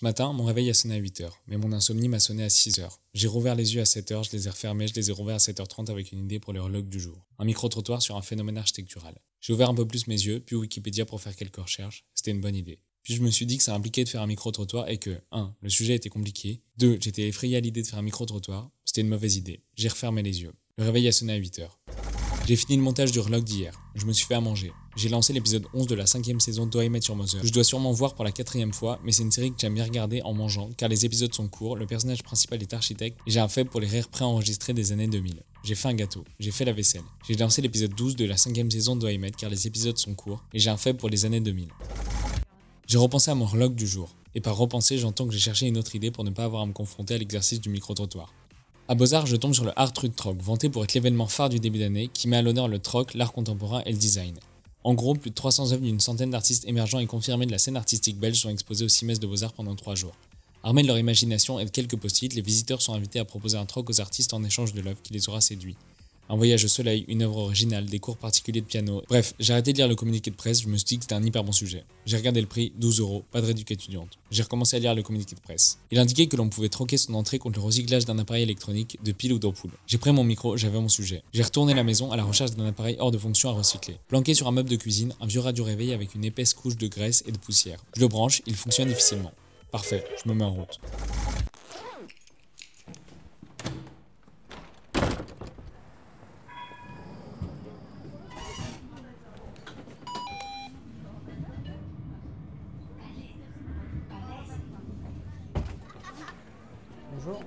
Ce matin, mon réveil a sonné à 8h, mais mon insomnie m'a sonné à 6h. J'ai rouvert les yeux à 7h, je les ai refermés, je les ai rouverts à 7h30 avec une idée pour l'horloge du jour. Un micro-trottoir sur un phénomène architectural. J'ai ouvert un peu plus mes yeux, puis Wikipédia pour faire quelques recherches. C'était une bonne idée. Puis je me suis dit que ça impliquait de faire un micro-trottoir et que 1. Le sujet était compliqué. 2. J'étais effrayé à l'idée de faire un micro-trottoir. C'était une mauvaise idée. J'ai refermé les yeux. Le réveil a sonné à 8h. J'ai fini le montage du vlog d'hier. Je me suis fait à manger. J'ai lancé l'épisode 11 de la 5e saison d'How I Met Your Mother, que je dois sûrement voir pour la 4e fois, mais c'est une série que j'aime bien regarder en mangeant, car les épisodes sont courts, le personnage principal est architecte, et j'ai un faible pour les rires préenregistrés des années 2000. J'ai fait un gâteau, j'ai fait la vaisselle. J'ai lancé l'épisode 12 de la 5e saison d'How I Met, car les épisodes sont courts, et j'ai un faible pour les années 2000. J'ai repensé à mon vlog du jour, et par repenser, j'entends que j'ai cherché une autre idée pour ne pas avoir à me confronter à l'exercice du micro-trottoir. À Beaux-Arts, je tombe sur le Art Truc Troc, vanté pour être l'événement phare du début d'année, qui met à l'honneur le troc, l'art contemporain et le design. En gros, plus de 300 œuvres d'une centaine d'artistes émergents et confirmés de la scène artistique belge sont exposées au 6 messes de Beaux-Arts pendant 3 jours. Armés de leur imagination et de quelques post-it, les visiteurs sont invités à proposer un troc aux artistes en échange de l'œuvre qui les aura séduits. Un voyage au soleil, une œuvre originale, des cours particuliers de piano. Bref, j'ai arrêté de lire le communiqué de presse, je me suis dit que c'était un hyper bon sujet. J'ai regardé le prix, 12€, pas de réduc étudiante. J'ai recommencé à lire le communiqué de presse. Il indiquait que l'on pouvait troquer son entrée contre le recyclage d'un appareil électronique, de piles ou d'ampoule. J'ai pris mon micro, j'avais mon sujet. J'ai retourné la maison à la recherche d'un appareil hors de fonction à recycler. Planqué sur un meuble de cuisine, un vieux radio réveil avec une épaisse couche de graisse et de poussière. Je le branche, il fonctionne difficilement. Parfait, je me mets en route. Bonjour.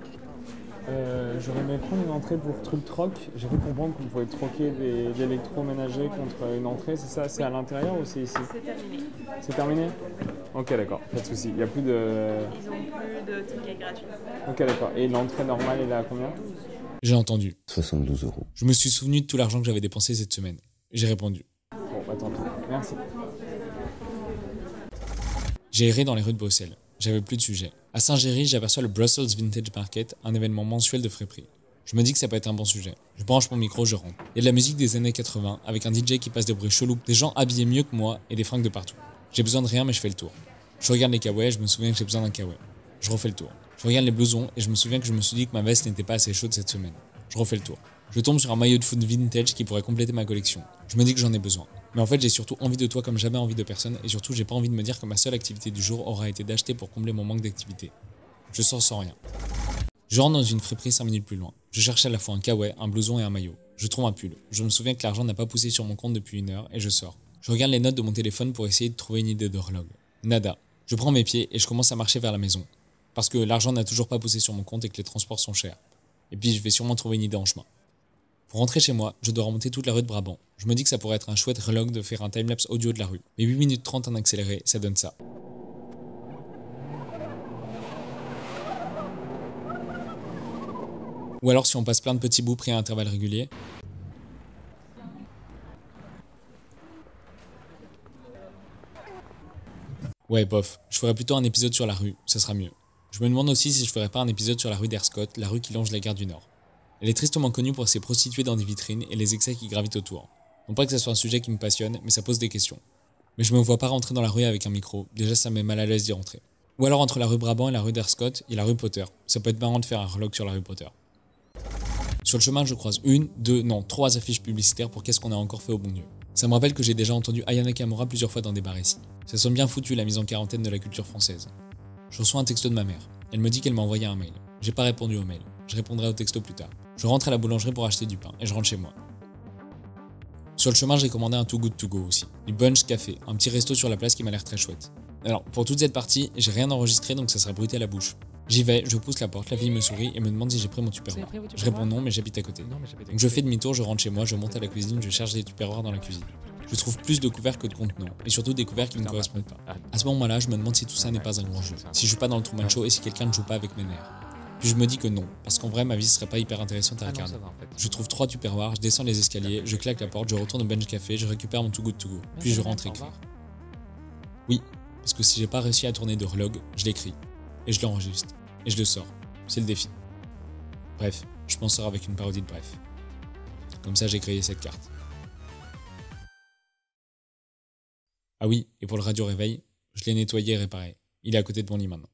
J'aurais aimé prendre une entrée pour Truc Troc. J'ai cru comprendre qu'on pouvait troquer de l'électroménager contre une entrée. C'est ça? C'est à l'intérieur ou c'est ici? C'est terminé. C'est terminé? Ok, d'accord. Pas de souci. Il n'y a plus de... Ils ont plus de tickets gratuits. Ok, d'accord. Et l'entrée normale, elle est à combien? J'ai entendu. 72€. Je me suis souvenu de tout l'argent que j'avais dépensé cette semaine. J'ai répondu. Bon, bah tant pis. Merci. J'ai erré dans les rues de Bruxelles. J'avais plus de sujet. À Saint-Géry, j'aperçois le Brussels Vintage Market, un événement mensuel de friperie. Je me dis que ça peut être un bon sujet. Je branche mon micro, je rentre. Il y a de la musique des années 80, avec un DJ qui passe des bruits chelous, des gens habillés mieux que moi et des fringues de partout. J'ai besoin de rien, mais je fais le tour. Je regarde les kawaii, je me souviens que j'ai besoin d'un kawaii. Je refais le tour. Je regarde les blousons et je me souviens que je me suis dit que ma veste n'était pas assez chaude cette semaine. Je refais le tour. Je tombe sur un maillot de foot vintage qui pourrait compléter ma collection. Je me dis que j'en ai besoin. Mais en fait, j'ai surtout envie de toi comme jamais envie de personne et surtout, j'ai pas envie de me dire que ma seule activité du jour aura été d'acheter pour combler mon manque d'activité. Je sors sans rien. Je rentre dans une friperie 5 minutes plus loin. Je cherche à la fois un kawaii, un blouson et un maillot. Je trouve un pull. Je me souviens que l'argent n'a pas poussé sur mon compte depuis 1 heure et je sors. Je regarde les notes de mon téléphone pour essayer de trouver une idée d'horloge. Nada. Je prends mes pieds et je commence à marcher vers la maison. Parce que l'argent n'a toujours pas poussé sur mon compte et que les transports sont chers. Et puis je vais sûrement trouver une idée en chemin. Pour rentrer chez moi, je dois remonter toute la rue de Brabant. Je me dis que ça pourrait être un chouette vlog de faire un timelapse audio de la rue. Mais 8 minutes 30 en accéléré, ça donne ça. Ou alors si on passe plein de petits bouts pris à intervalles réguliers. Ouais, bof, je ferais plutôt un épisode sur la rue, ça sera mieux. Je me demande aussi si je ferais pas un épisode sur la rue d'Erscott, la rue qui longe la gare du Nord. Elle est tristement connue pour ses prostituées dans des vitrines et les excès qui gravitent autour. Non pas que ça soit un sujet qui me passionne, mais ça pose des questions. Mais je me vois pas rentrer dans la rue avec un micro, déjà ça me met mal à l'aise d'y rentrer. Ou alors entre la rue Brabant et la rue d'Erscott, il y a la rue Potter. Ça peut être marrant de faire un vlog sur la rue Potter. Sur le chemin, je croise 3 affiches publicitaires pour Qu'est-ce qu'on a encore fait au bon Dieu. Ça me rappelle que j'ai déjà entendu Aya Nakamura plusieurs fois dans des bars ici. Ça sonne bien foutu la mise en quarantaine de la culture française. Je reçois un texto de ma mère. Elle me dit qu'elle m'a envoyé un mail. J'ai pas répondu au mail. Je répondrai au texto plus tard. Je rentre à la boulangerie pour acheter du pain et je rentre chez moi. Sur le chemin, j'ai commandé un Too Good To Go aussi. Du Bunch Café, un petit resto sur la place qui m'a l'air très chouette. Alors, pour toute cette partie, j'ai rien enregistré donc ça sera bruité à la bouche. J'y vais, je pousse la porte, la fille me sourit et me demande si j'ai pris mon tupperware. Je réponds non, mais j'habite à côté. Donc je fais demi-tour, je rentre chez moi, je monte à la cuisine, je cherche des tupperwares dans la cuisine. Je trouve plus de couverts que de contenants, et surtout des couverts qui ne me correspondent pas. À ce moment-là, je me demande si tout ça n'est pas un grand jeu, si je joue pas dans le Truman Show et si quelqu'un ne joue pas avec mes nerfs. Puis je me dis que non, parce qu'en vrai ma vie serait pas hyper intéressante à regarder. Je trouve 3 tupperwares, je descends les escaliers, je claque la porte, je retourne au Bench Café, je récupère mon Too Good To Go, puis je rentre écrire. Oui, parce que si j'ai pas réussi à tourner de vlog, je l'écris, et je l'enregistre, et je le sors. C'est le défi. Bref, je m'en sors avec une parodie de Bref. Comme ça j'ai créé cette carte. Ah oui, et pour le radio réveil, je l'ai nettoyé et réparé. Il est à côté de mon lit maintenant.